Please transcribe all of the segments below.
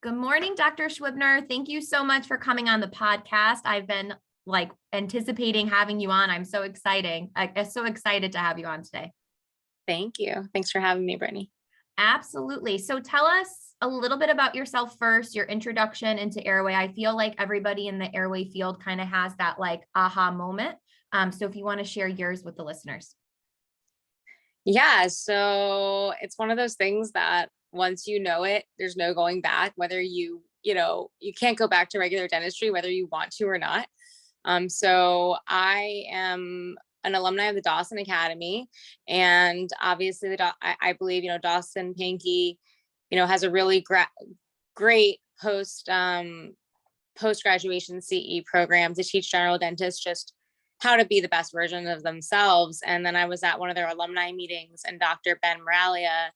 Good morning, Dr. Schwibner. Thank you so much for coming on the podcast. I've been anticipating having you on. I'm so excited. I'm so excited to have you on today. Thank you. Thanks for having me, Brittany. Absolutely. So tell us a little bit about yourself first, your introduction into airway. I feel like everybody in the airway field kind of has that aha moment. So if you want to share yours with the listeners. Yeah, so it's one of those things that once you know it, there's no going back, whether you can't go back to regular dentistry, whether you want to or not. So I am an alumni of the Dawson Academy, and obviously I believe, Dawson Pankey, has a really great post-graduation CE program to teach general dentists just how to be the best version of themselves. And then I was at one of their alumni meetings, and Dr. Ben Moralia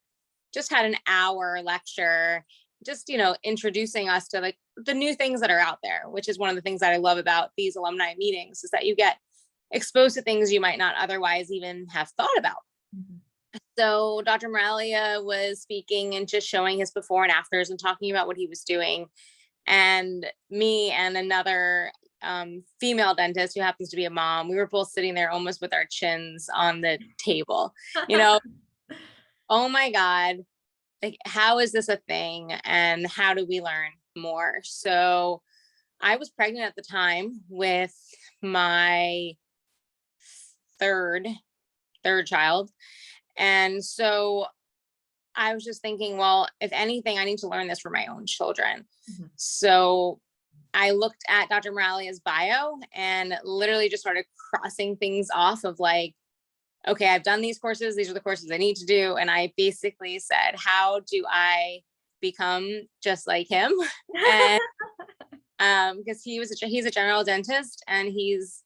just had an hour lecture, just, introducing us to the new things that are out there, which is one of the things that I love about these alumni meetings, is that you get exposed to things you might not otherwise even have thought about. Mm-hmm. So Dr. Moralia was speaking and just showing his before and afters and talking about what he was doing. And me and another female dentist who happens to be a mom, we were both sitting there almost with our chins on the table, oh my God, how is this a thing? And how do we learn more? So I was pregnant at the time with my third child. And so I was just thinking, well, if anything, I need to learn this for my own children. Mm-hmm. So I looked at Dr. Moralia's bio and literally just started crossing things off of okay, I've done these courses. These are the courses I need to do. And I basically said, how do I become just like him? And because he's a general dentist, and he's,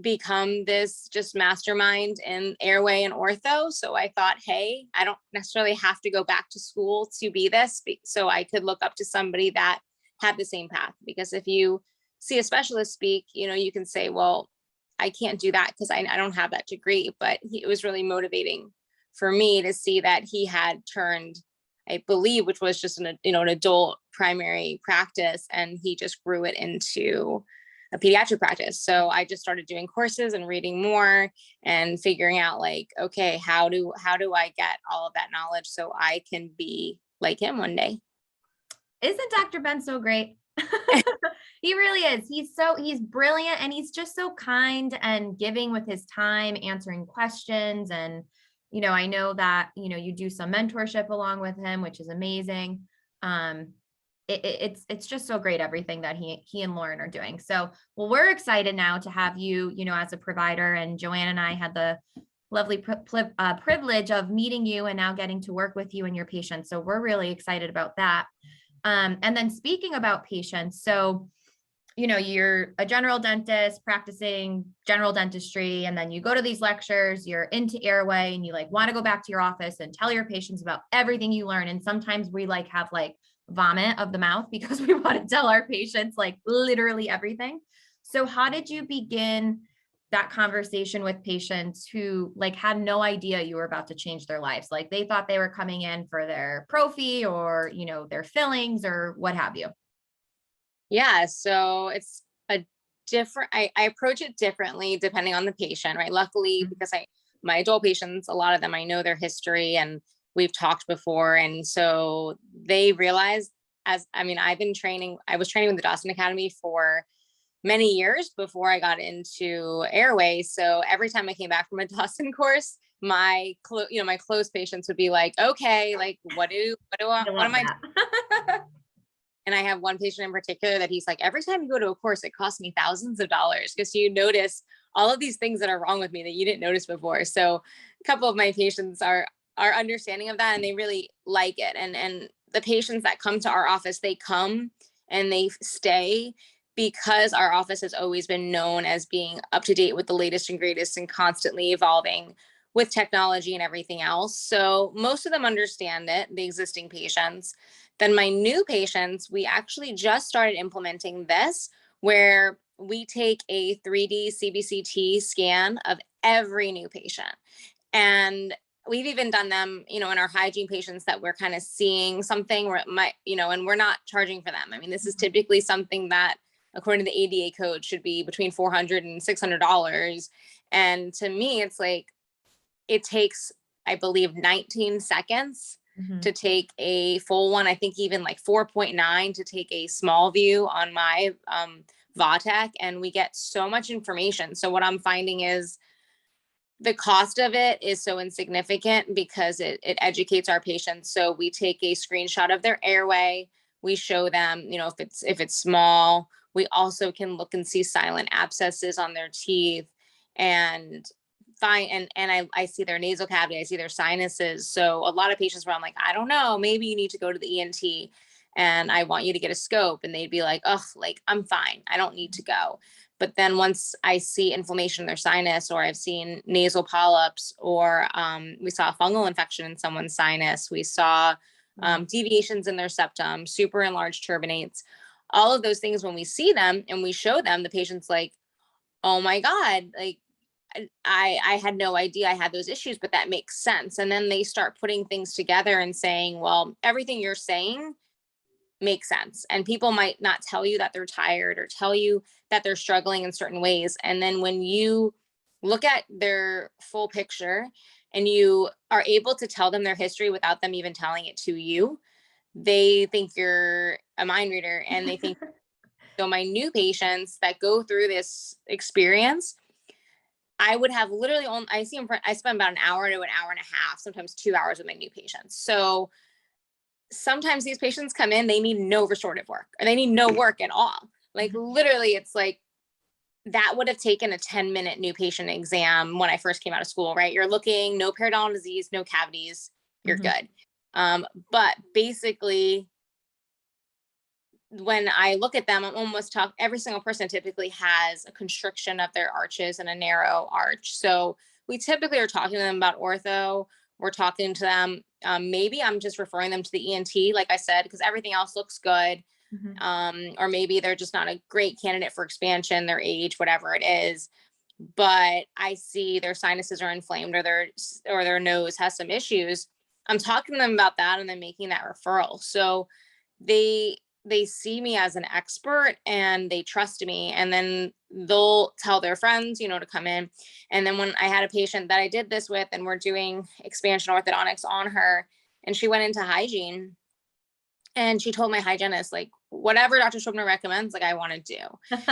become this just mastermind in airway and ortho. So I thought, hey, I don't necessarily have to go back to school to be this. So I could look up to somebody that had the same path. Because if you see a specialist speak, you can say, well, I can't do that because I don't have that degree. But it was really motivating for me to see that he had turned, I believe, which was just an adult primary practice, and he just grew it into a pediatric practice. So I just started doing courses and reading more and figuring out okay, how do I get all of that knowledge so I can be like him one day? Isn't Dr. Ben so great? He really is. He's brilliant, and he's just so kind and giving with his time, answering questions. And, I know that, you do some mentorship along with him, which is amazing. It's just so great, everything that he and Lauren are doing. So, well, we're excited now to have you, as a provider, and Joanne and I had the lovely privilege of meeting you and now getting to work with you and your patients. So we're really excited about that. And then speaking about patients, so, you're a general dentist practicing general dentistry, and then you go to these lectures, you're into airway, and you want to go back to your office and tell your patients about everything you learn. And sometimes we have vomit of the mouth because we want to tell our patients literally everything. So how did you begin that conversation with patients who had no idea you were about to change their lives? They thought they were coming in for their prophy or, their fillings or what have you. Yeah. So it's I approach it differently depending on the patient, right? Luckily, because my adult patients, a lot of them, I know their history and we've talked before. And so they realize I was training with the Dawson Academy for many years before I got into airway. So every time I came back from a Dawson course, my close patients would be like, okay, what am I doing? And I have one patient in particular that he's like, every time you go to a course, it costs me thousands of dollars because you notice all of these things that are wrong with me that you didn't notice before. So a couple of my patients are understanding of that, and they really like it. And the patients that come to our office, they come and they stay because our office has always been known as being up to date with the latest and greatest and constantly evolving with technology and everything else. So most of them understand it, the existing patients. Then my new patients, we actually just started implementing this, where we take a 3D CBCT scan of every new patient. And we've even done them, in our hygiene patients that we're kind of seeing something where it might, and we're not charging for them. I mean, this is typically something that, according to the ADA code, should be between $400 and $600. And to me, it's like, it takes, I believe, 19 seconds to take a full one. I think even like 4.9 to take a small view on my Vautech, and we get so much information. So what I'm finding is the cost of it is so insignificant because it educates our patients. So we take a screenshot of their airway. We show them, if it's small. We also can look and see silent abscesses on their teeth, and I see their nasal cavity, I see their sinuses. So a lot of patients where I'm like, I don't know, maybe you need to go to the ENT and I want you to get a scope. And they'd be like, oh, like, I'm fine, I don't need to go. But then once I see inflammation in their sinus, or I've seen nasal polyps, or we saw a fungal infection in someone's sinus, we saw deviations in their septum, super enlarged turbinates, all of those things, when we see them and we show them, the patient's like, oh my God, like, I had no idea I had those issues, but that makes sense. And then they start putting things together and saying, well, everything you're saying makes sense. And people might not tell you that they're tired or tell you that they're struggling in certain ways. And then when you look at their full picture and you are able to tell them their history without them even telling it to you, they think you're a mind reader. And they think, so my new patients that go through this experience, I would have literally I spend about an hour to an hour and a half, sometimes 2 hours with my new patients. So sometimes these patients come in, they need no restorative work, or they need no work at all. Like, literally, it's like, that would have taken a 10-minute new patient exam when I first came out of school, right? You're looking, no periodontal disease, no cavities, you're good. But basically, when I look at them, I'm almost every single person typically has a constriction of their arches and a narrow arch. So we typically are talking to them about ortho. We're talking to them. Maybe I'm just referring them to the ENT, like I said, because everything else looks good. Or maybe they're just not a great candidate for expansion, their age, whatever it is. But I see their sinuses are inflamed, or their nose has some issues. I'm talking to them about that and then making that referral. So they see me as an expert and they trust me, and then they'll tell their friends, to come in. And then when I had a patient that I did this with, and we're doing expansion orthodontics on her, and she went into hygiene, and she told my hygienist, like, whatever Dr. Schwibner recommends, like, I want to do.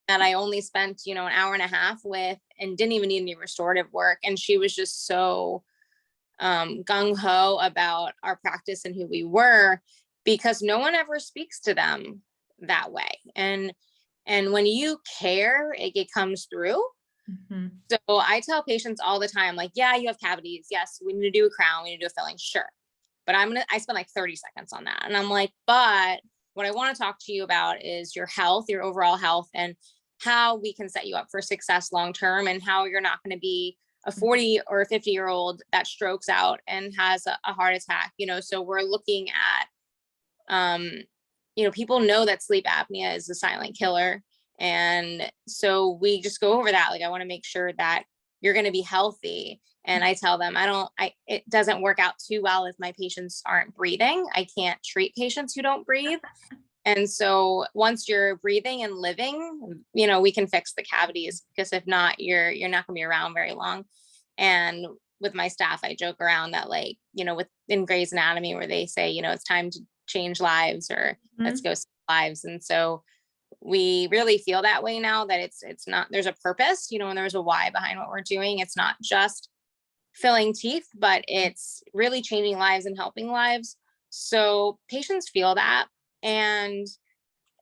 And I only spent, an hour and a half with, and didn't even need any restorative work. And she was just so gung-ho about our practice and who we were, because no one ever speaks to them that way. And when you care, it comes through. So I tell patients all the time, like, yeah, you have cavities. Yes, we need to do a crown. We need to do a filling. Sure. But I spend like 30 seconds on that. And I'm like, but what I want to talk to you about is your health, your overall health, and how we can set you up for success long-term, and how you're not going to be a 40 or a 50-year-old that strokes out and has a heart attack, so we're looking at, people know that sleep apnea is a silent killer. And so we just go over that. Like, I want to make sure that you're going to be healthy. And I tell them, it doesn't work out too well if my patients aren't breathing. I can't treat patients who don't breathe. And so once you're breathing and living, we can fix the cavities, because if not, you're not going to be around very long. And with my staff, I joke around that, like, in Grey's Anatomy, where they say, it's time to change lives, or let's go save lives. And so we really feel that way now, that it's not, there's a purpose, and there's a why behind what we're doing. It's not just filling teeth, but it's really changing lives and helping lives. So patients feel that, and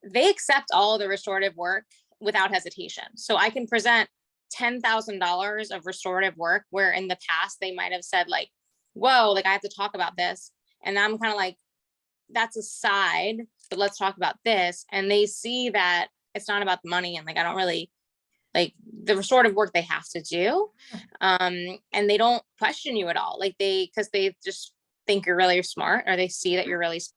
they accept all of the restorative work without hesitation. So I can present $10,000 of restorative work, where in the past they might have said, like, whoa, like, I have to talk about this. And I'm kind of like, that's a side, but let's talk about this. And they see that it's not about the money. And, like, I don't really like the restorative work they have to do. And they don't question you at all. Like, because they just think you're really smart, or they see that you're really smart,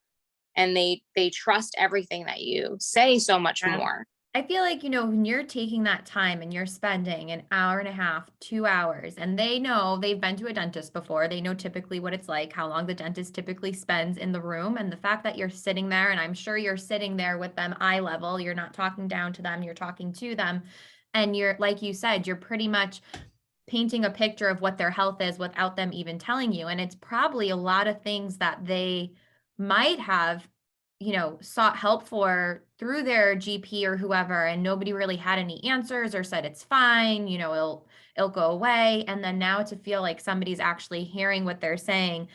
and they trust everything that you say so much more. I feel like, when you're taking that time and you're spending an hour and a half, 2 hours, and they know they've been to a dentist before, they know typically what it's like, how long the dentist typically spends in the room. And the fact that you're sitting there, and I'm sure you're sitting there with them eye level, you're not talking down to them, you're talking to them. And you're, like you said, you're pretty much painting a picture of what their health is without them even telling you. And it's probably a lot of things that they might have sought help for through their GP or whoever, and nobody really had any answers or said it's fine, it'll go away. And then now to feel like somebody's actually hearing what they're saying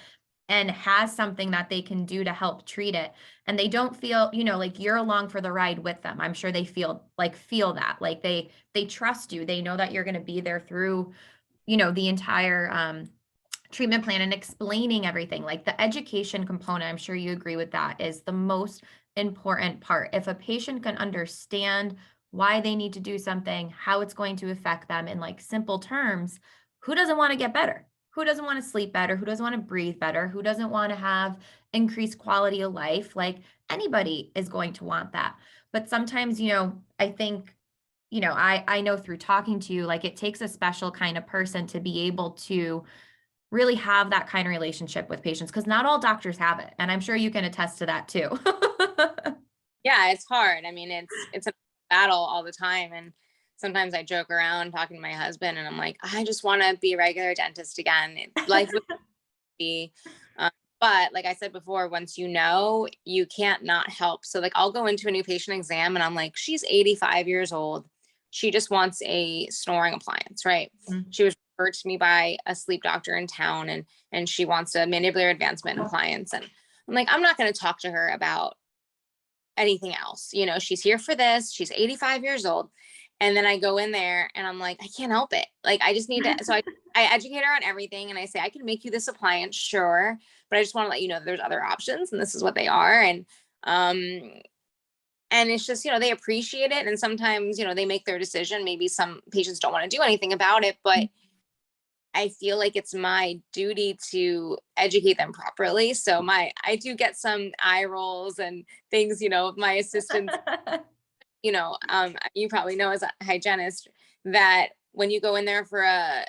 and has something that they can do to help treat it. And they don't feel, like you're along for the ride with them. I'm sure they feel that, like they trust you. They know that you're going to be there through, the entire treatment plan and explaining everything. Like the education component, I'm sure you agree with that, is the most important part. If a patient can understand why they need to do something, how it's going to affect them in like simple terms, who doesn't want to get better? Who doesn't want to sleep better? Who doesn't want to breathe better? Who doesn't want to have increased quality of life? Like anybody is going to want that. But sometimes, I think, I know through talking to you, like it takes a special kind of person to be able to really have that kind of relationship with patients, because not all doctors have it. And I'm sure you can attest to that too. Yeah, it's hard. I mean, it's a battle all the time. And sometimes I joke around talking to my husband and I'm like, I just want to be a regular dentist again. Life would be, but like I said before, once you can't not help. So like I'll go into a new patient exam and I'm like, she's 85 years old. She just wants a snoring appliance, right? Mhm. She was referred to me by a sleep doctor in town, and she wants a mandibular advancement appliance. And I'm like, I'm not going to talk to her about anything else. She's here for this. She's 85 years old. And then I go in there and I'm like, I can't help it. Like, I just need to. So I educate her on everything. And I say, I can make you this appliance, sure. But I just want to let you know that there's other options and this is what they are. And it's just, they appreciate it. And sometimes, they make their decision. Maybe some patients don't want to do anything about it, but I feel like it's my duty to educate them properly. So I do get some eye rolls and things, my assistants, you probably know as a hygienist that when you go in there for a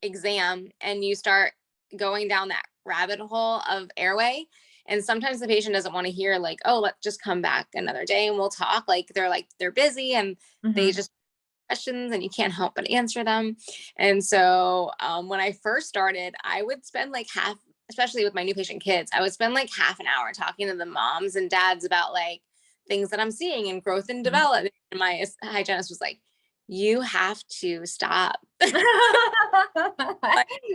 exam and you start going down that rabbit hole of airway, and sometimes the patient doesn't want to hear like, oh, let's just come back another day and we'll talk. Like they're busy and they just questions and you can't help but answer them. And so when I first started, I would spend like especially with my new patient kids, I would spend like half an hour talking to the moms and dads about like things that I'm seeing in growth and development. And my hygienist was like, you have to stop.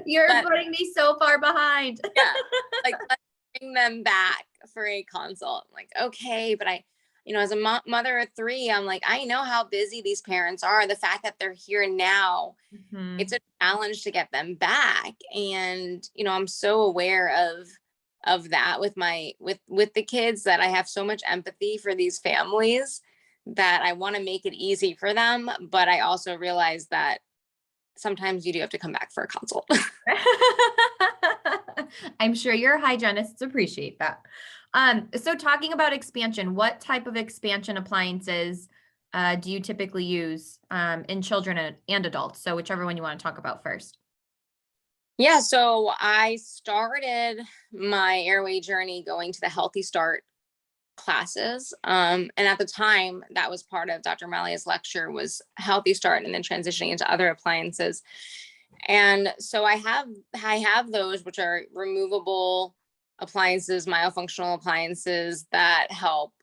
You're putting me so far behind. Yeah. Like, let's bring them back for a consult. I'm like, okay, but as a mother of 3, I'm like, I know how busy these parents are. The fact that they're here now, it's a challenge to get them back. And, I'm so aware of that with with the kids, that I have so much empathy for these families that I want to make it easy for them. But I also realize that sometimes you do have to come back for a consult. I'm sure your hygienists appreciate that. So talking about expansion, what type of expansion appliances do you typically use in children and adults? So whichever one you want to talk about first. Yeah, so I started my airway journey going to the Healthy Start classes. And at the time, that was part of Dr. Malia's lecture, was Healthy Start and then transitioning into other appliances. And so I have those, which are removable appliances, myofunctional appliances that help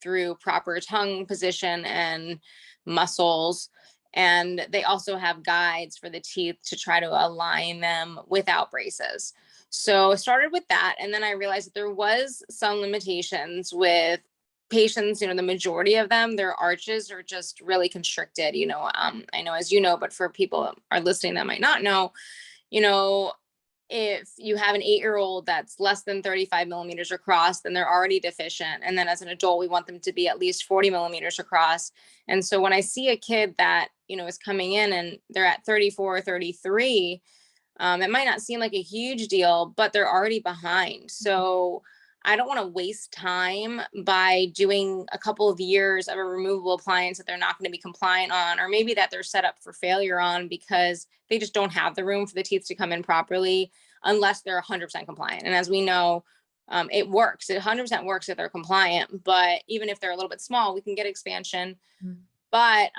through proper tongue position and muscles. And they also have guides for the teeth to try to align them without braces. So I started with that. And then I realized that there was some limitations with patients, the majority of them, their arches are just really constricted. I know, as you know, but for people that are listening that might not know, if you have an 8-year-old that's less than 35 millimeters across, then they're already deficient. And then as an adult, we want them to be at least 40 millimeters across. And so when I see a kid that, is coming in and they're at 34 or 33, it might not seem like a huge deal, but they're already behind. So I don't want to waste time by doing a couple of years of a removable appliance that they're not going to be compliant on, or maybe that they're set up for failure on because they just don't have the room for the teeth to come in properly unless they're 100% compliant. And as we know, it works. It 100% works if they're compliant, but even if they're a little bit small, we can get expansion. But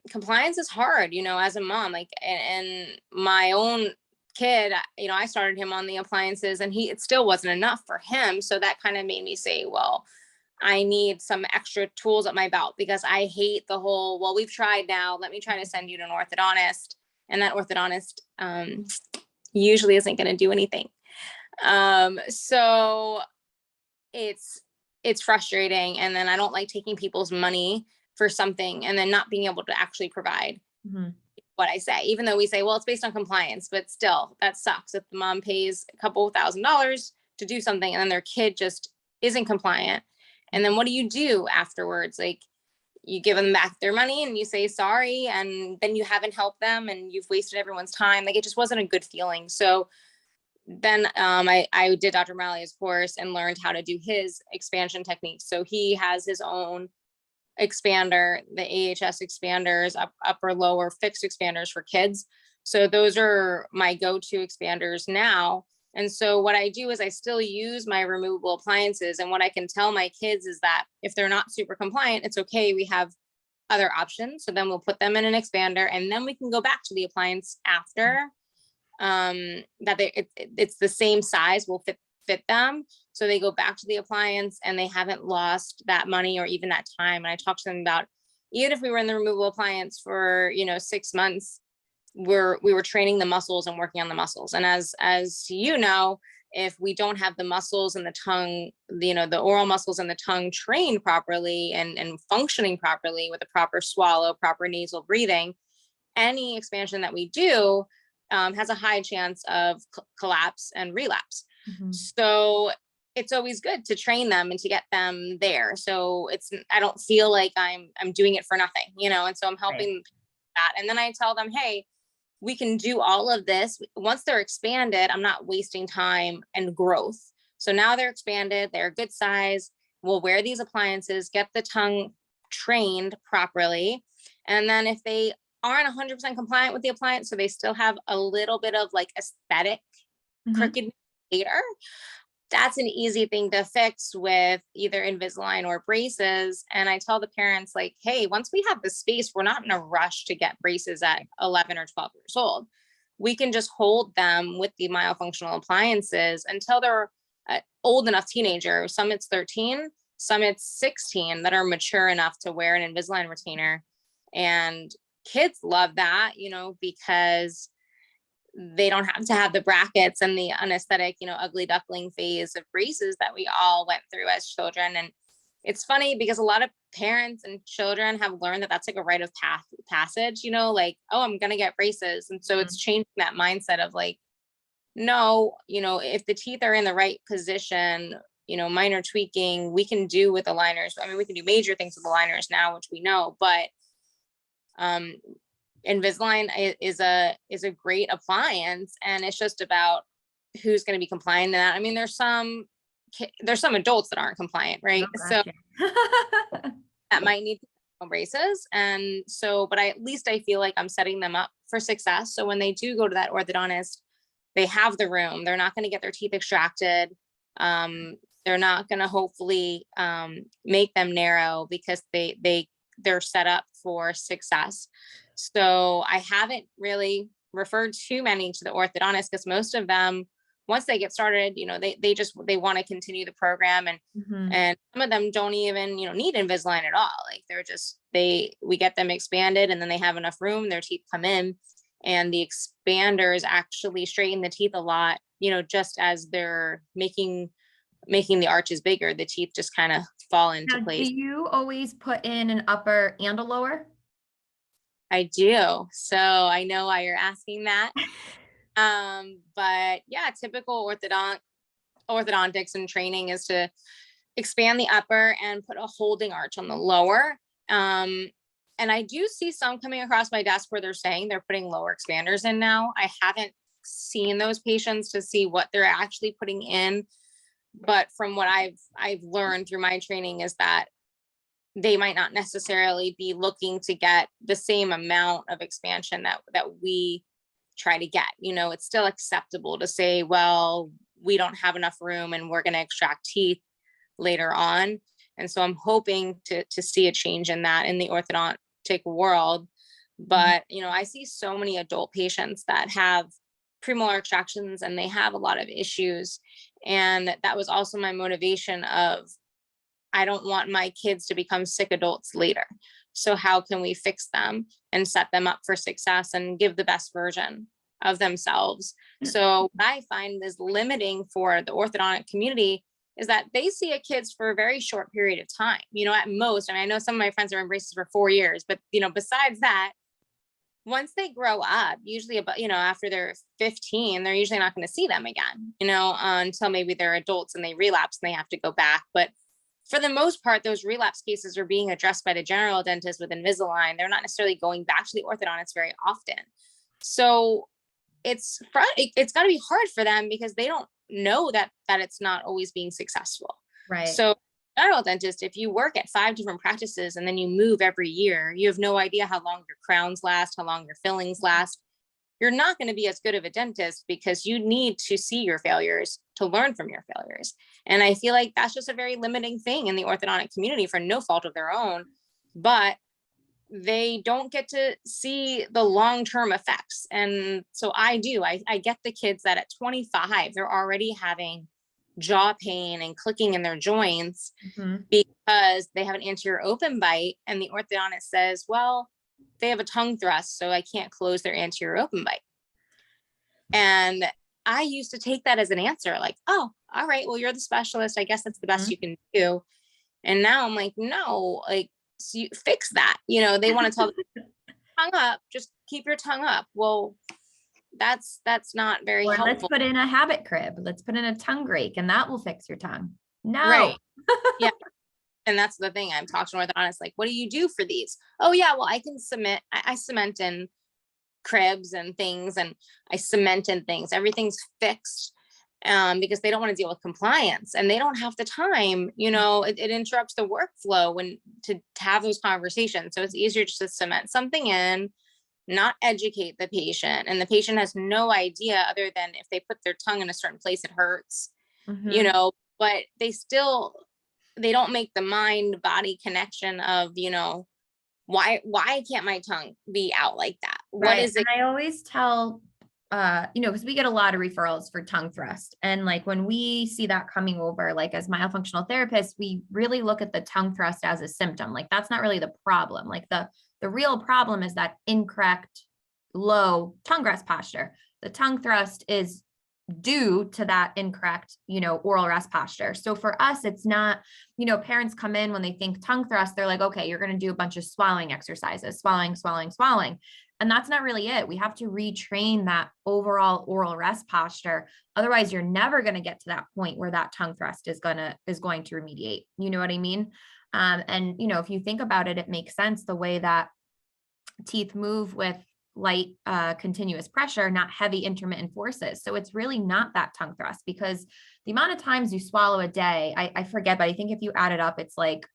compliance is hard, as a mom, like, and my own kid, I started him on the appliances and it still wasn't enough for him. So that kind of made me say, well, I need some extra tools at my belt, because I hate the whole, well, we've tried now, let me try to send you to an orthodontist. And that orthodontist usually isn't going to do anything. So it's frustrating. And then I don't like taking people's money for something and then not being able to actually provide what I say, even though we say, well, it's based on compliance, but still that sucks if the mom pays a couple $1,000s to do something and then their kid just isn't compliant. And then what do you do afterwards? Like, you give them back their money and you say sorry, and then you haven't helped them and you've wasted everyone's time. Like, it just wasn't a good feeling. So then I did Dr. Malley's course and learned how to do his expansion techniques. So he has his own expander, the AHS expanders, upper lower fixed expanders for kids. So those are my go-to expanders now. And so what I do is I still use my removable appliances. And what I can tell my kids is that if they're not super compliant, it's okay. We have other options. So then we'll put them in an expander and then we can go back to the appliance after. It's the same size, will fit them. So they go back to the appliance and they haven't lost that money or even that time. And I talked to them about, even if we were in the removable appliance for, 6 months, we were training the muscles and working on the muscles. And as if we don't have the muscles and the tongue, the oral muscles and the tongue trained properly and functioning properly with a proper swallow, proper nasal breathing, any expansion that we do has a high chance of collapse and relapse. So it's always good to train them and to get them there. So I don't feel like I'm doing it for nothing, and so I'm helping that. And then I tell them, hey, we can do all of this. Once they're expanded, I'm not wasting time and growth. So now they're expanded, they're a good size. We'll wear these appliances, get the tongue trained properly. And then if they aren't 100% compliant with the appliance, so they still have a little bit of like aesthetic crooked later, that's an easy thing to fix with either Invisalign or braces. And I tell the parents, like, hey, once we have the space, we're not in a rush to get braces at 11 or 12 years old. We can just hold them with the myofunctional appliances until they're old enough teenager. Some it's 13, some it's 16 that are mature enough to wear an Invisalign retainer. And kids love that, because they don't have to have the brackets and the unaesthetic, ugly duckling phase of braces that we all went through as children. And it's funny because a lot of parents and children have learned that that's like a rite of passage, like, oh, I'm going to get braces. And so it's changing that mindset of like, no, if the teeth are in the right position, minor tweaking we can do with aligners. I mean, we can do major things with aligners now, which we know, but Invisalign is a great appliance, and it's just about who's going to be compliant to that. I mean, there's some adults that aren't compliant, right? Oh, so gotcha. that might need braces. And so, but at least I feel like I'm setting them up for success. So when they do go to that orthodontist, they have the room. They're not going to get their teeth extracted. They're not going to hopefully make them narrow, because they're set up for success. So I haven't really referred too many to the orthodontist, because most of them, once they get started, they want to continue the program, and and some of them don't even need Invisalign at all. Like, we get them expanded, and then they have enough room, their teeth come in, and the expanders actually straighten the teeth a lot. Just as they're making the arches bigger, the teeth just kind of fall into place. Do you always put in an upper and a lower? I do. So I know why you're asking that. But yeah, typical orthodontics and training is to expand the upper and put a holding arch on the lower. And I do see some coming across my desk where they're saying they're putting lower expanders in now. I haven't seen those patients to see what they're actually putting in. But from what I've learned through my training is that they might not necessarily be looking to get the same amount of expansion that we try to get. You know, it's still acceptable to say, well, we don't have enough room and we're going to extract teeth later on. And so I'm hoping to see a change in that in the orthodontic world. But, you know, I see so many adult patients that have premolar extractions and they have a lot of issues. And that was also my motivation of, I don't want my kids to become sick adults later. So how can we fix them and set them up for success and give the best version of themselves? So what I find is limiting for the orthodontic community is that they see a kids for a very short period of time. You know, at most, I mean, I know some of my friends are in braces for 4 years, but, you know, besides that, once they grow up, usually about, you know, after they're 15, they're usually not going to see them again, you know, until maybe they're adults and they relapse and they have to go back. But for the most part, those relapse cases are being addressed by the general dentist with Invisalign. They're not necessarily going back to the orthodontist very often. So it's got to be hard for them because they don't know that it's not always being successful. Right. So general dentist, if you work at 5 different practices and then you move every year, you have no idea how long your crowns last, how long your fillings last. You're not going to be as good of a dentist because you need to see your failures to learn from your failures. And I feel like that's just a very limiting thing in the orthodontic community for no fault of their own, but they don't get to see the long-term effects. And so I get the kids that at 25, they're already having jaw pain and clicking in their joints because they have an anterior open bite. And the orthodontist says, well, they have a tongue thrust, so I can't close their anterior open bite. And I used to take that as an answer, like, oh, all right, well, you're the specialist. I guess that's the best you can do. And now I'm like, no, like, so you fix that. You know, they want to tell them, tongue up, just keep your tongue up. Well, that's not very helpful. Let's put in a habit crib. Let's put in a tongue rake and that will fix your tongue. No. Right. Yeah. And that's the thing. I'm talking to orthodontist, like, what do you do for these? Oh yeah, well, I can cement. I cement in cribs and things, and I cement in things. Everything's fixed because they don't want to deal with compliance and they don't have the time. You know, it interrupts the workflow when to have those conversations. So it's easier just to cement something in, not educate the patient, and the patient has no idea other than if they put their tongue in a certain place, it hurts. You know, but they don't make the mind body connection of, you know, why can't my tongue be out like that? What is it? And I always tell, you know, because we get a lot of referrals for tongue thrust. And like when we see that coming over, like as myofunctional therapists, we really look at the tongue thrust as a symptom. Like that's not really the problem. Like the real problem is that incorrect low tongue rest posture. The tongue thrust is due to that incorrect, you know, oral rest posture. So for us, it's not, you know, parents come in when they think tongue thrust, they're like, okay, you're going to do a bunch of swallowing exercises, swallowing. And that's not really it. We have to retrain that overall oral rest posture. Otherwise, you're never going to get to that point where that tongue thrust is going to remediate. You know what I mean? And, you know, if you think about it, it makes sense the way that teeth move with light, continuous pressure, not heavy intermittent forces. So it's really not that tongue thrust, because the amount of times you swallow a day, I forget, but I think if you add it up, it's like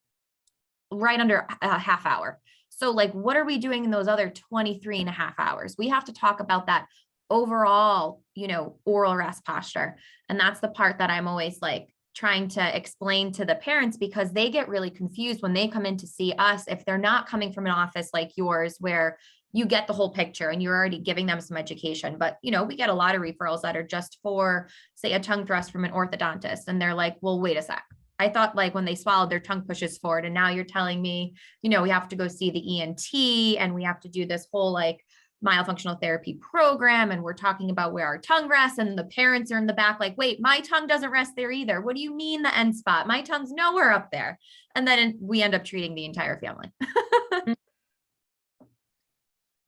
right under a half hour. So like, what are we doing in those other 23 and a half hours? We have to talk about that overall, you know, oral rest posture. And that's the part that I'm always like trying to explain to the parents, because they get really confused when they come in to see us, if they're not coming from an office like yours, where you get the whole picture and you're already giving them some education. But, you know, we get a lot of referrals that are just for, say, a tongue thrust from an orthodontist. And they're like, well, wait a sec. I thought like when they swallowed, their tongue pushes forward. And now you're telling me, you know, we have to go see the ENT and we have to do this whole like myofunctional therapy program. And we're talking about where our tongue rests, and the parents are in the back like, wait, my tongue doesn't rest there either. What do you mean the end spot? My tongue's nowhere up there. And then we end up treating the entire family.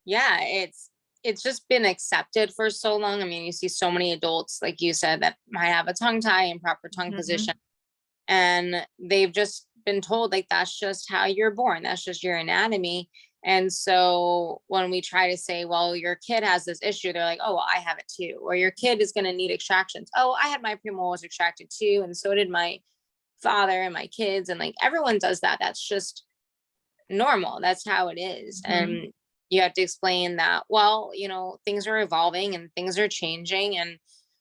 Yeah, it's just been accepted for so long. I mean, you see so many adults, like you said, that might have a tongue tie and proper tongue position, and they've just been told like, that's just how you're born. That's just your anatomy. And so when we try to say, well, your kid has this issue, they're like, oh, well, I have it too. Or your kid is going to need extractions. Oh, I had my premolars extracted too. And so did my father and my kids. And like everyone does that. That's just normal. That's how it is. Mhm. And you have to explain that, well, you know, things are evolving and things are changing, and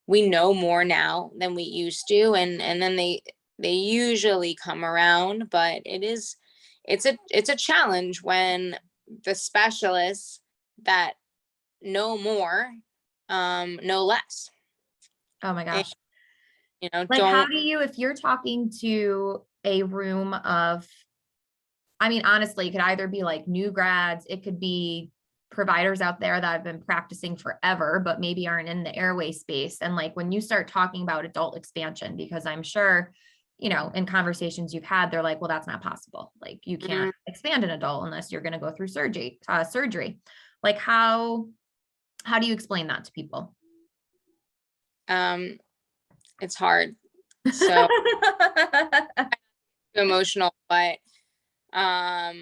we know more now than we used to. And then they usually come around, but it's a challenge when the specialists that know more know less. Oh my And, gosh. you know, Like, how don't. do you, if you're talking to a room of, I mean, honestly, it could either be like new grads, it could be providers out there that have been practicing forever, but maybe aren't in the airway space. And like when you start talking about adult expansion, because I'm sure, you know, in conversations you've had, they're like, well, that's not possible. Like you can't expand an adult unless you're going to go through surgery. Like how do you explain that to people? It's hard. So emotional, but I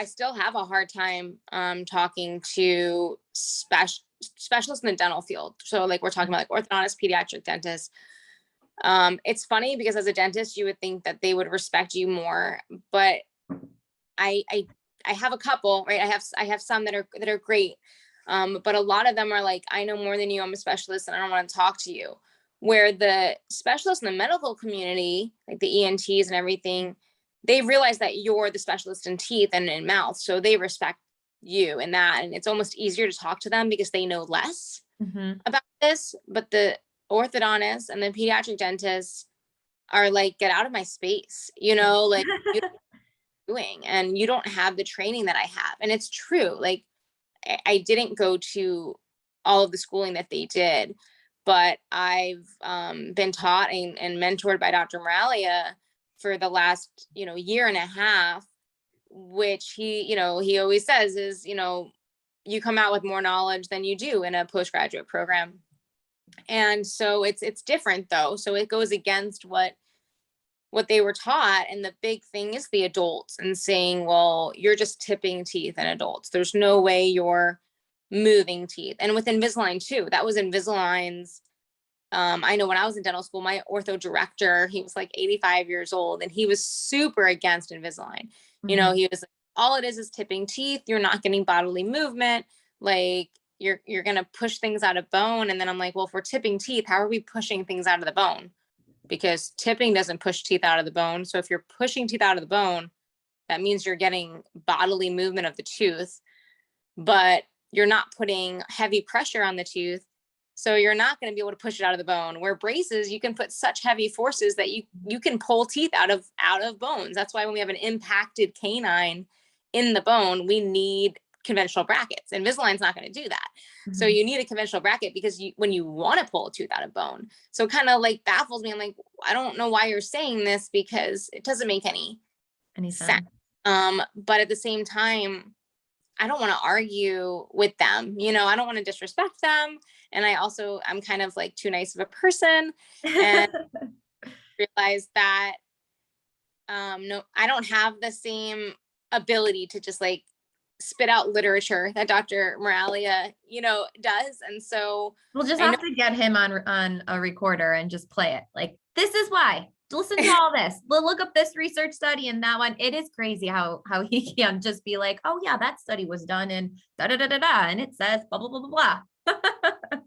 still have a hard time talking to specialists in the dental field. So like we're talking about like orthodontists, pediatric dentists. It's funny because as a dentist, you would think that they would respect you more, but I have a couple, right? I have some that are great. But a lot of them are like, I know more than you, I'm a specialist and I don't want to talk to you. Where the specialists in the medical community, like the ENTs and everything, they realize that you're the specialist in teeth and in mouth. So they respect you in that. And it's almost easier to talk to them because they know less about this. But the orthodontists and the pediatric dentists are like, get out of my space, you know, like you're doing, and you don't have the training that I have. And it's true. Like I didn't go to all of the schooling that they did, but I've been taught and mentored by Dr. Moralia for the last, year and a half, which he always says is, you come out with more knowledge than you do in a postgraduate program. And so it's different though. So it goes against what they were taught. And the big thing is the adults and saying, well, you're just tipping teeth in adults. There's no way you're moving teeth. And with Invisalign too, that was Invisalign's. I know when I was in dental school, my ortho director, he was like 85 years old and he was super against Invisalign. He was like, all it is tipping teeth. You're not getting bodily movement. Like you're going to push things out of bone. And then I'm like, well, if we're tipping teeth, how are we pushing things out of the bone? Because tipping doesn't push teeth out of the bone. So if you're pushing teeth out of the bone, that means you're getting bodily movement of the tooth, but you're not putting heavy pressure on the tooth. So you're not going to be able to push it out of the bone. Where braces, you can put such heavy forces that you can pull teeth out of bones. That's why when we have an impacted canine in the bone, we need conventional brackets. Invisalign's not going to do that. So you need a conventional bracket because when you want to pull a tooth out of bone. So it kind of like baffles me. I'm like, I don't know why you're saying this because it doesn't make any sense. But at the same time, I don't want to argue with them. I don't want to disrespect them. And I'm kind of like too nice of a person and realize that, no, I don't have the same ability to just like spit out literature that Dr. Moralia, does. And so we'll just have to get him on a recorder and just play it. Like, this is why. Listen to all this. Look up this research study and that one. It is crazy how he can just be like, oh yeah, that study was done in da da da da da, and it says blah blah blah blah blah.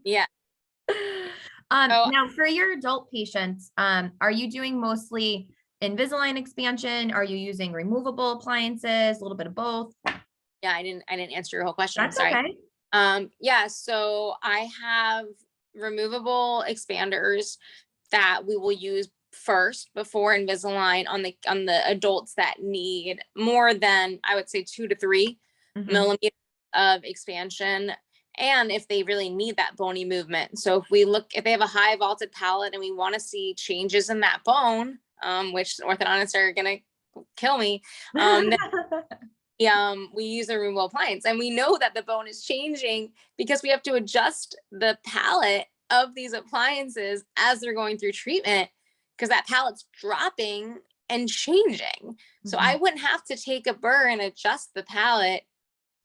Yeah. Now for your adult patients, are you doing mostly Invisalign expansion? Are you using removable appliances? A little bit of both? Yeah, I didn't answer your whole question. That's Sorry. Okay. Yeah, so I have removable expanders that we will use first before Invisalign on the adults that need more than, I would say, 2 to 3 millimeters of expansion. And if they really need that bony movement. So if they have a high vaulted palate and we want to see changes in that bone, which orthodontists are going to kill me, we use a removable appliance, and we know that the bone is changing because we have to adjust the palate of these appliances as they're going through treatment, because that palate's dropping and changing. So I wouldn't have to take a burr and adjust the palate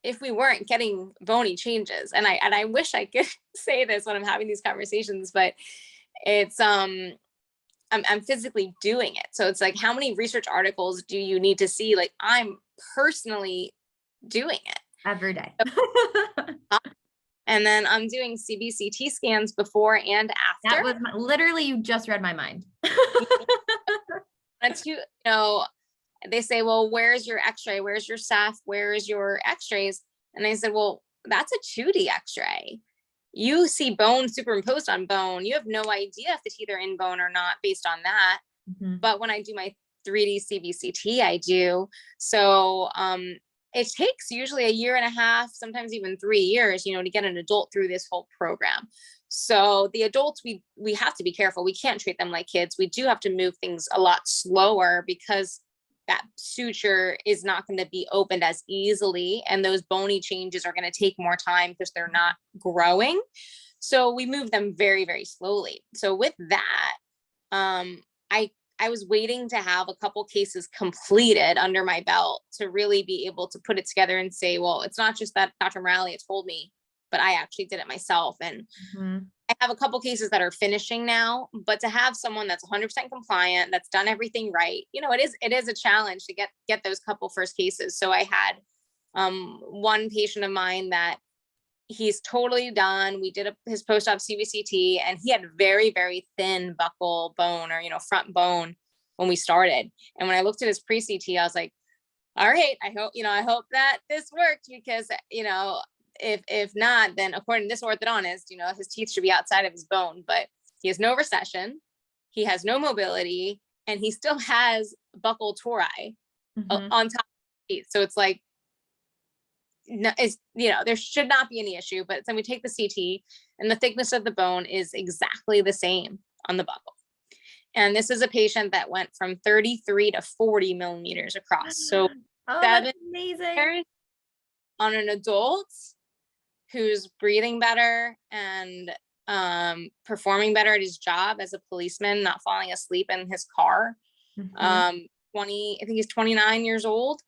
if we weren't getting bony changes. And I wish I could say this when I'm having these conversations, but it's I'm physically doing it. So it's like, how many research articles do you need to see? Like, I'm personally doing it every day. And then I'm doing CBCT scans before and after. That was literally, you just read my mind. And you know, they say, well, where's your x-ray? Where's your Ceph? Where's your x-rays? And I said, well, that's a 2D x-ray. You see bone superimposed on bone. You have no idea if the teeth are in bone or not based on that. But when I do my 3D CBCT, I do. So it takes usually a year and a half, sometimes even 3 years, you know, to get an adult through this whole program. So the adults, we have to be careful. We can't treat them like kids. We do have to move things a lot slower because that suture is not going to be opened as easily. And those bony changes are going to take more time because they're not growing. So we move them very, very slowly. So with that, I was waiting to have a couple cases completed under my belt to really be able to put it together and say, well, it's not just that Dr. Moralia told me, but I actually did it myself. And I have a couple cases that are finishing now, but to have someone that's 100% compliant, that's done everything right, you know, it is a challenge to get those couple first cases. So I had one patient of mine that he's totally done. We did his post-op CBCT, and he had very, very thin buccal bone, or, you know, front bone when we started. And when I looked at his pre-CT, I was like, all right, I hope that this worked, because, you know, if not, then according to this orthodontist, you know, his teeth should be outside of his bone, but he has no recession, he has no mobility, and he still has buccal tori on top of the teeth. So it's like, no, it's, you know, there should not be any issue. But then we take the CT, and the thickness of the bone is exactly the same on the buccal. And this is a patient that went from 33 to 40 millimeters across. So that's amazing. On an adult who's breathing better and performing better at his job as a policeman, not falling asleep in his car. I think he's 29 years old.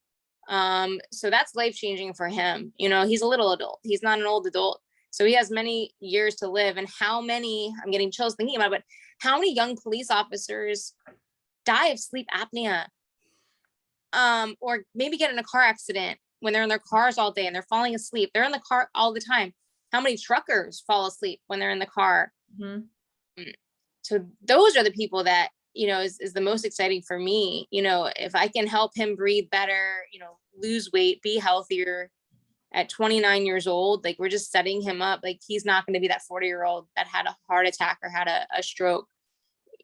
So that's life-changing for him. You know, he's a little adult. He's not an old adult. So he has many years to live. And how many, I'm getting chills thinking about it, but how many young police officers die of sleep apnea? Or maybe get in a car accident when they're in their cars all day and they're falling asleep. They're in the car all the time. How many truckers fall asleep when they're in the car? So those are the people that, you know, is the most exciting for me. You know, if I can help him breathe better, you know, lose weight, be healthier at 29 years old, like, we're just setting him up. Like, he's not going to be that 40-year-old that had a heart attack or had a stroke,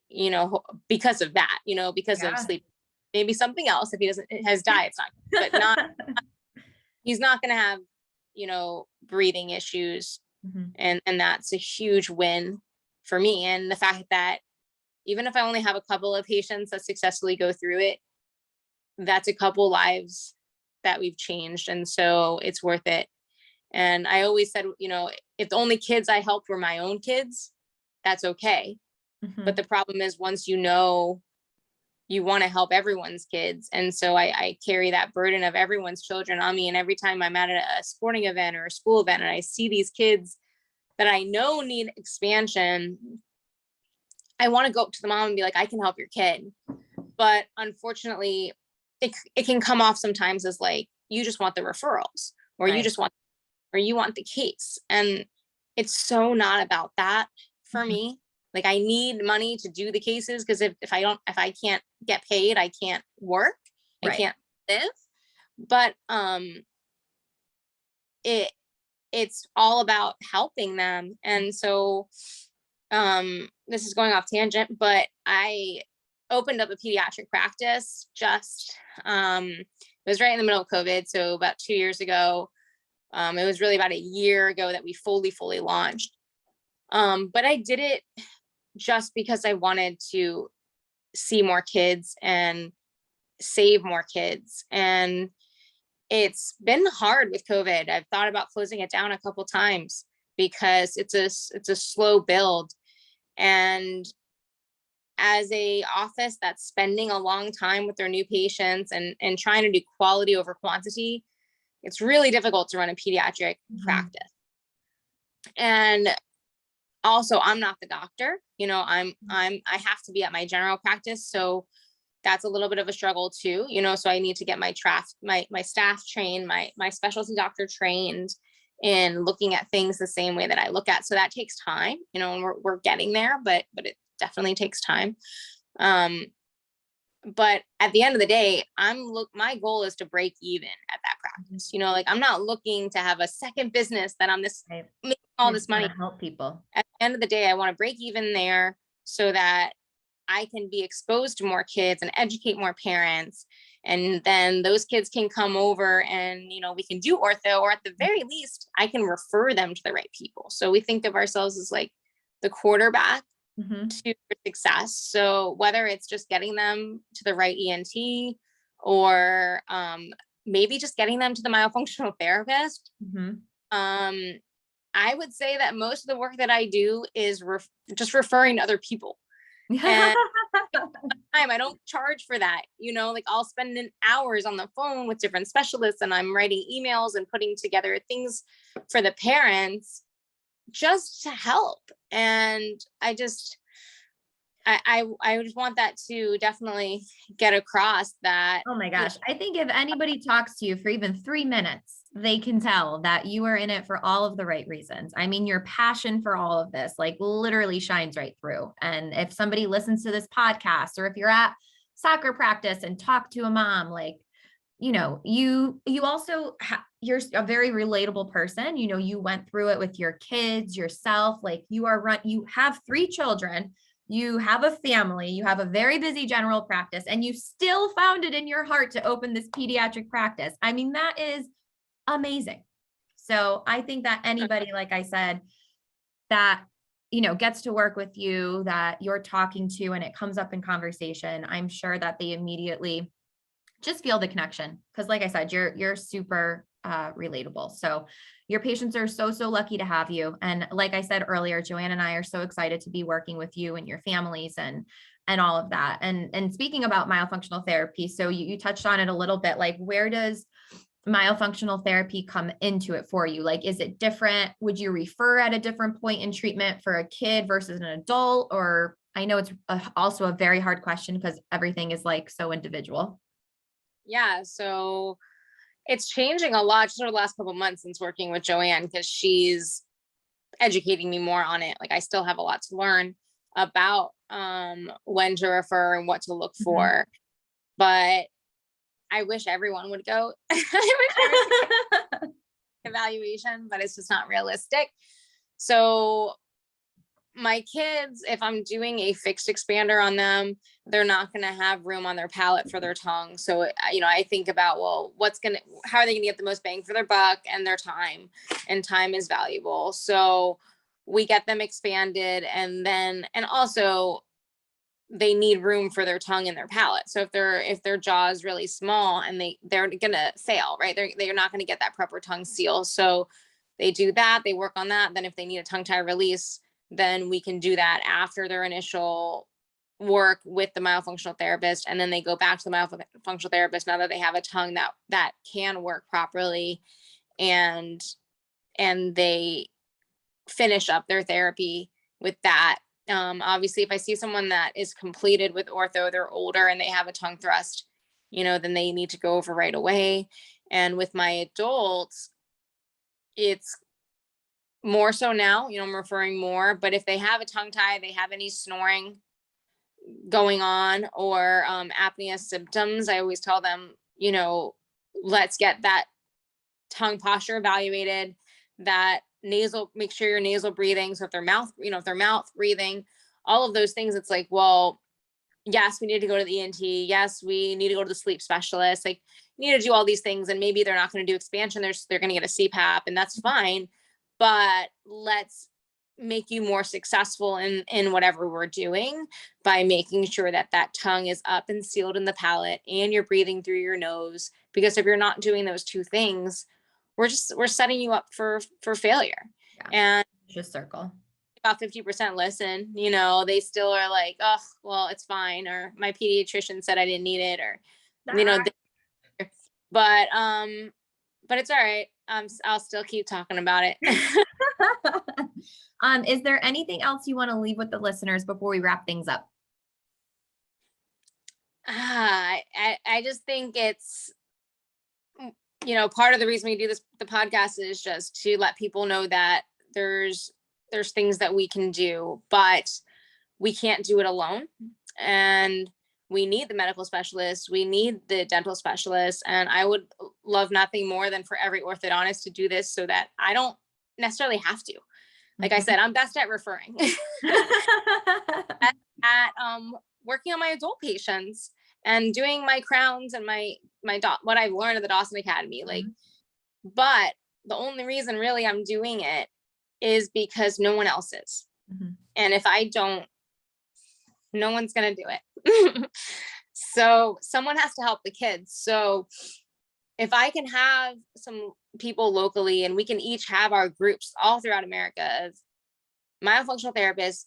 you know, because of that, you know, because of sleep. Maybe something else if he has diets, but not, he's not going to have, you know, breathing issues. And that's a huge win for me. And the fact that even if I only have a couple of patients that successfully go through it, that's a couple lives that we've changed. And so it's worth it. And I always said, you know, if the only kids I helped were my own kids, that's okay. But the problem is, once you know, you want to help everyone's kids. And so I carry that burden of everyone's children on me. And every time I'm at a sporting event or a school event and I see these kids that I know need expansion, I want to go up to the mom and be like, I can help your kid. But unfortunately, it can come off sometimes as like, you just want the referrals, or you just want, or you want the case. And it's so not about that for me. Like, I need money to do the cases, because if I can't get paid, I can't work, I can't live. But it's all about helping them. And so this is going off tangent, but I opened up a pediatric practice just it was right in the middle of COVID, so about 2 years ago. It was really about a year ago that we fully launched. But I did it just because I wanted to see more kids and save more kids. And it's been hard with COVID. I've thought about closing it down a couple times because it's a slow build. And as a office that's spending a long time with their new patients and trying to do quality over quantity, it's really difficult to run a pediatric practice. And also, I'm not the doctor, you know, I have to be at my general practice. So that's a little bit of a struggle too, you know, so I need to get my staff trained, my specialty doctor trained in looking at things the same way that I look at. So that takes time, you know, and we're getting there, but it definitely takes time. But at the end of the day, my goal is to break even at that practice. You know, like I'm not looking to have a second business that I'm making all this money. Help people. At the end of the day, I want to break even there so that I can be exposed to more kids and educate more parents. And then those kids can come over and, you know, we can do ortho, or at the very least, I can refer them to the right people. So we think of ourselves as like the quarterback to success. So whether it's just getting them to the right ENT, or maybe just getting them to the myofunctional therapist. I would say that most of the work that I do is just referring to other people. And I don't charge for that, you know, like I'll spend hours on the phone with different specialists, and I'm writing emails and putting together things for the parents just to help. And I just want that to definitely get across that. Oh my gosh. I think if anybody talks to you for even 3 minutes, they can tell that you are in it for all of the right reasons. I mean, your passion for all of this, like literally shines right through. And if somebody listens to this podcast, or if you're at soccer practice and talk to a mom, like, you know, you also, you're a very relatable person. You know, you went through it with your kids, yourself, like you have 3 children. You have a family, you have a very busy general practice, and you still found it in your heart to open this pediatric practice. I mean, that is amazing. So I think that anybody, like I said, that, you know, gets to work with you, that you're talking to, and it comes up in conversation, I'm sure that they immediately just feel the connection. Cause like I said, you're super relatable. So your patients are so lucky to have you. And like I said earlier, Joanne and I are so excited to be working with you and your families and all of that. And speaking about myofunctional therapy, so you touched on it a little bit, like where does myofunctional therapy come into it for you? Like, is it different? Would you refer at a different point in treatment for a kid versus an adult? Or I know it's also a very hard question because everything is like so individual. Yeah. So it's changing a lot just over the last couple of months since working with Joanne, because she's educating me more on it. Like I still have a lot to learn about when to refer and what to look for. But I wish everyone would go evaluation, but it's just not realistic. So my kids, if I'm doing a fixed expander on them, they're not going to have room on their palate for their tongue. So, you know, I think about, well, how are they going to get the most bang for their buck and their time, and time is valuable. So we get them expanded, and also they need room for their tongue and their palate. So if their jaw is really small and they're going to fail, right? They're not going to get that proper tongue seal. So they do that, they work on that. Then if they need a tongue tie release, then we can do that after their initial work with the myofunctional therapist. And then they go back to the myofunctional therapist now that they have a tongue that can work properly, and they finish up their therapy with that. Obviously, if I see someone that is completed with ortho, they're older and they have a tongue thrust, you know, then they need to go over right away. And with my adults, it's more so now, you know, I'm referring more, but if they have a tongue tie, they have any snoring going on, or apnea symptoms, I always tell them, you know, let's get that tongue posture evaluated, that make sure your nasal breathing. So if they're mouth breathing, all of those things, it's like, well, yes, we need to go to the ENT. Yes, we need to go to the sleep specialist. Like, you need to do all these things, and maybe they're not going to do expansion. They're going to get a CPAP, and that's fine. But let's make you more successful in whatever we're doing by making sure that tongue is up and sealed in the palate, and you're breathing through your nose. Because if you're not doing those 2 things, we're setting you up for failure. Yeah. And just circle. about 50% listen, you know, they still are like, oh, well, it's fine. Or my pediatrician said I didn't need it, or, you know, but it's all right. I'll still keep talking about it. Is there anything else you want to leave with the listeners before we wrap things up? I just think it's, you know, part of the reason we do the podcast is just to let people know that there's things that we can do, but we can't do it alone. And we need the medical specialists, we need the dental specialists. And I would love nothing more than for every orthodontist to do this so that I don't necessarily have to. Like I said, I'm best at referring. at working on my adult patients and doing my crowns and what I've learned at the Dawson Academy. Like, but the only reason really I'm doing it is because no one else is. And if I don't, no one's gonna do it. So someone has to help the kids. So if I can have some people locally, and we can each have our groups all throughout America of myofunctional therapists,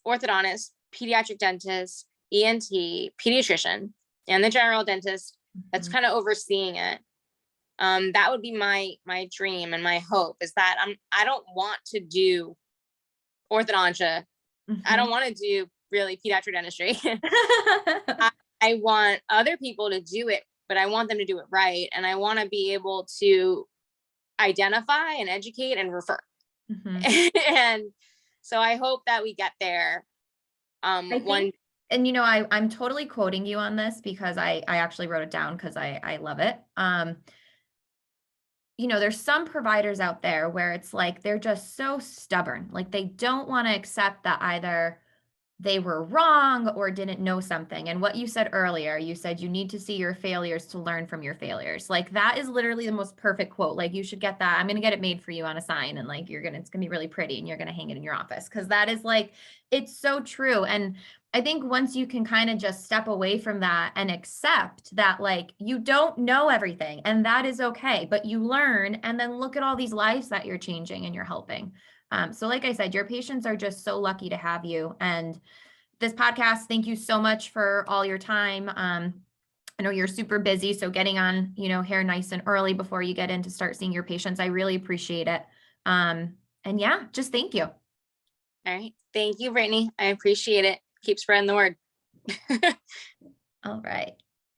orthodontists, pediatric dentists, ENT, pediatrician, and the general dentist that's kind of overseeing it. That would be my dream and my hope, is that I don't want to do orthodontia. I don't want to do really pediatric dentistry. I want other people to do it, but I want them to do it right. And I want to be able to identify and educate and refer. And so I hope that we get there. And you know, I'm totally quoting you on this because I actually wrote it down because I love it. You know, there's some providers out there where it's like, they're just so stubborn. Like they don't want to accept that either they were wrong or didn't know something. And what you said earlier, you said you need to see your failures to learn from your failures. Like that is literally the most perfect quote. Like you should get that. I'm going to get it made for you on a sign, and like it's going to be really pretty, and you're going to hang it in your office. Cause that is like, it's so true. And I think once you can kind of just step away from that and accept that, like, you don't know everything, and that is okay, but you learn, and then look at all these lives that you're changing and you're helping. So like I said, your patients are just so lucky to have you. And this podcast, thank you so much for all your time. I know you're super busy, so getting on, you know, hair nice and early before you get in to start seeing your patients, I really appreciate it. And yeah, just thank you. All right. Thank you, Brittany. I appreciate it. Keep spreading the word. All right.